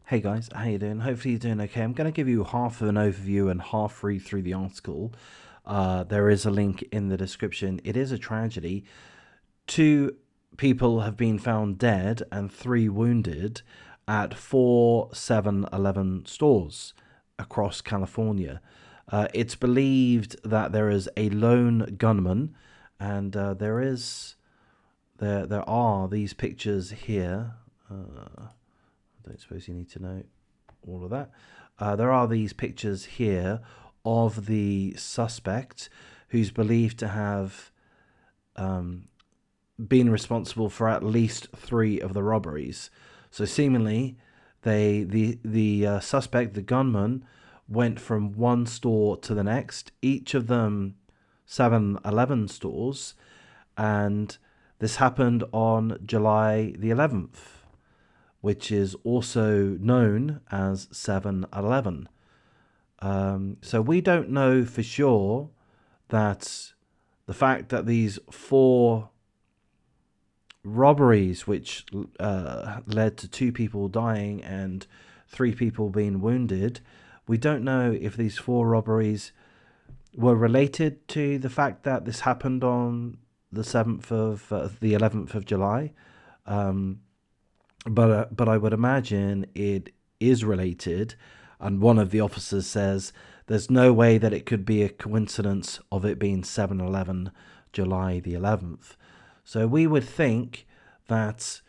Hey guys, how you doing? Hopefully you're doing okay. I'm going to give you half of an overview and half read through the article. There is a link in the description. It is a tragedy. Two people have been found dead and three wounded at four 7-Eleven stores across California. It's believed that there is a lone gunman, and there are these pictures here. I don't suppose you need to know all of that. There are these pictures here of the suspect who's believed to have been responsible for at least three of the robberies. So seemingly, the suspect, the gunman, went from one store to the next, each of them 7-Eleven stores, and this happened on July the 11th, which is also known as 7-Eleven. So we don't know for sure that the fact that these four robberies, which led to two people dying and three people being wounded, we don't know if these four robberies were related to the fact that this happened on the 11th of July. But I would imagine it is related, and one of the officers says there's no way that it could be a coincidence of it being 7-Eleven July the 11th. So we would think that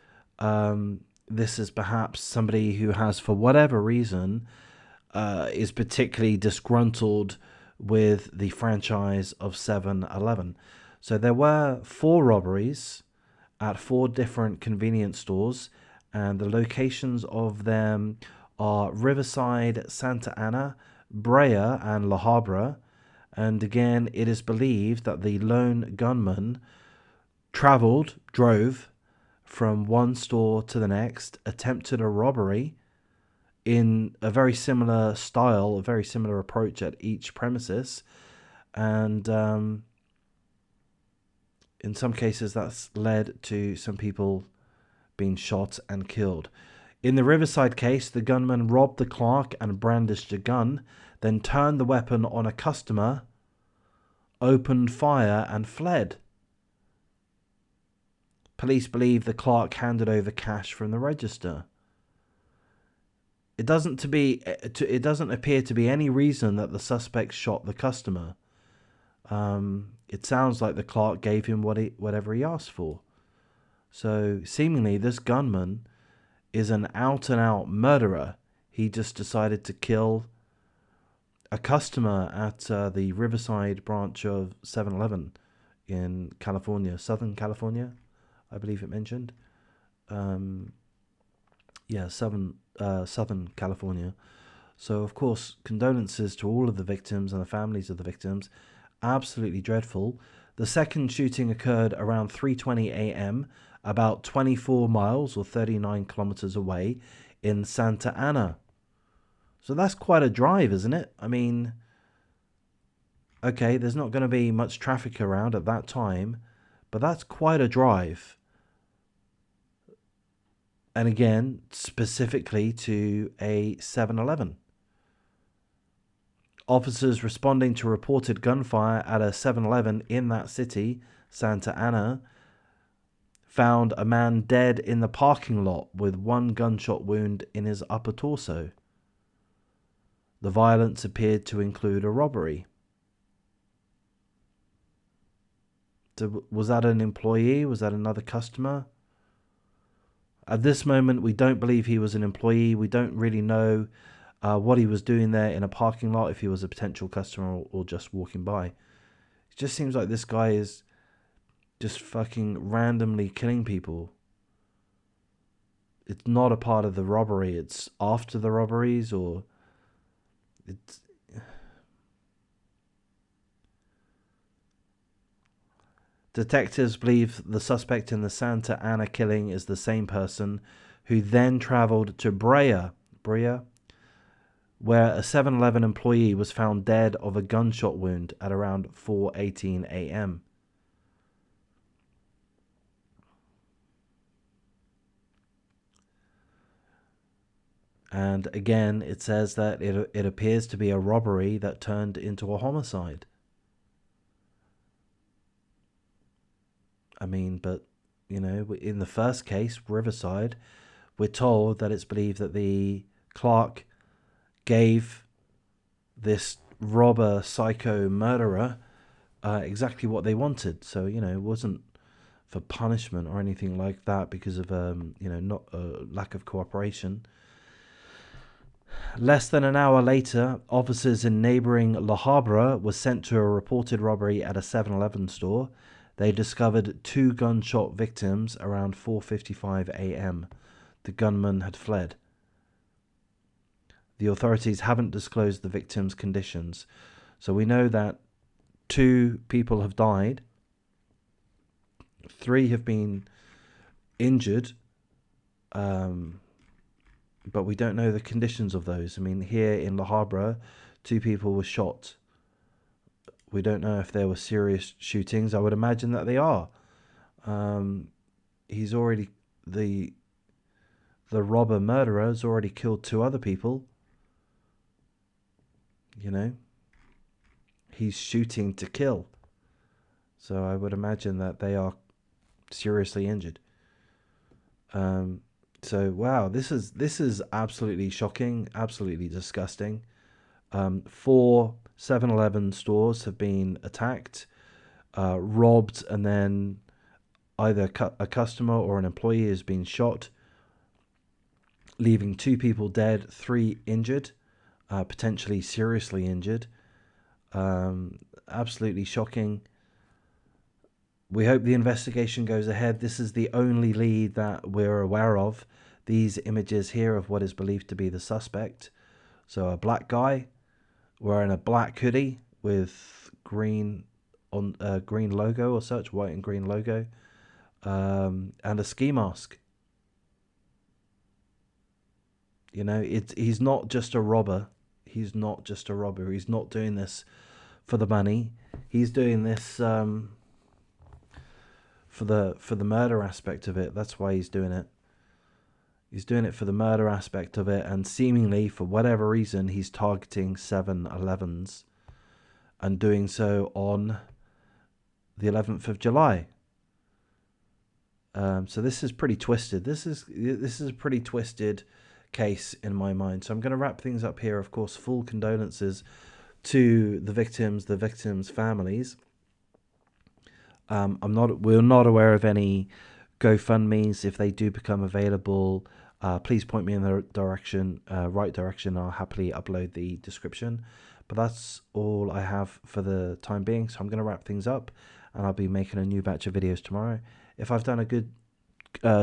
this is perhaps somebody who has, for whatever reason, is particularly disgruntled with the franchise of 7-Eleven. So there were four robberies at four different convenience stores, and the locations of them are Riverside, Santa Ana, Brea, and La Habra. And again, it is believed that the lone gunman drove from one store to the next, attempted a robbery in a very similar style, a very similar approach at each premises, and in some cases that's led to some people being shot and killed. In the Riverside case, the gunman robbed the clerk and brandished a gun, then turned the weapon on a customer, opened fire, and fled. Police believe the clerk handed over cash from the register. It doesn't appear to be any reason that the suspect shot the customer. It sounds like the clerk gave him whatever he asked for. So seemingly this gunman is an out-and-out murderer. He just decided to kill a customer at the Riverside branch of 7-Eleven in California, Southern California, I believe it mentioned. Southern California. So, of course, condolences to all of the victims and the families of the victims. Absolutely dreadful. The second shooting occurred around 3:20 a.m., about 24 miles or 39 kilometers away in Santa Ana. So that's quite a drive, isn't it? I mean, okay, there's not going to be much traffic around at that time, but that's quite a drive. And again, specifically to a 7-Eleven. Officers responding to reported gunfire at a 7-Eleven in that city, Santa Ana, found a man dead in the parking lot with one gunshot wound in his upper torso. The violence appeared to include a robbery. Was that an employee? Was that another customer? At this moment, we don't believe he was an employee. We don't really know what he was doing there in a parking lot, if he was a potential customer or just walking by. It just seems like this guy is just fucking randomly killing people. It's not a part of the robbery. It's after the robberies, or it's... Detectives believe the suspect in the Santa Ana killing is the same person who then traveled to Brea, where a 7-Eleven employee was found dead of a gunshot wound at around 4:18 a.m. And again, it says that it appears to be a robbery that turned into a homicide. I mean, but, you know, in the first case, Riverside, we're told that it's believed that the clerk gave this robber, psycho, murderer exactly what they wanted. So, you know, it wasn't for punishment or anything like that because of, you know, not lack of cooperation. Less than an hour later, officers in neighbouring Le Havre were sent to a reported robbery at a 7-Eleven store. They discovered 2 gunshot victims around 4:55 a.m. The gunman had fled. The authorities haven't disclosed the victims' conditions, so we know that 2 people have died, 3 have been injured, but we don't know the conditions of those. I mean, here in Le Havre, 2 people were shot. We don't know if there were serious shootings. I would imagine that they are. He's already the robber murderer has already killed 2 other people. You know, he's shooting to kill. So I would imagine that they are seriously injured. So wow, this is absolutely shocking, absolutely disgusting. 4 7-Eleven stores have been attacked, robbed, and then either a customer or an employee has been shot, leaving 2 people dead, 3 injured, potentially seriously injured. Absolutely shocking. We hope the investigation goes ahead. This is the only lead that we're aware of. These images here of what is believed to be the suspect. So a black guy wearing a black hoodie with green green logo or such, white and green logo, and a ski mask. You know, he's not just a robber. He's not just a robber. He's not doing this for the money. He's doing this for the murder aspect of it. That's why he's doing it. He's doing it for the murder aspect of it, and seemingly for whatever reason he's targeting 7-Elevens and doing so on the 11th of July. So this is pretty twisted. This is a pretty twisted case in my mind. So I'm going to wrap things up here. Of course, full condolences to the victims' families. We're not aware of any GoFundMe's. If they do become available, please point me in the right direction. I'll happily upload the description. But that's all I have for the time being. So I'm going to wrap things up, and I'll be making a new batch of videos tomorrow. If I've done a good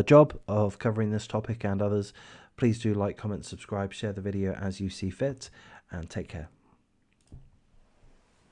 job of covering this topic and others, please do like, comment, subscribe, share the video as you see fit, and take care.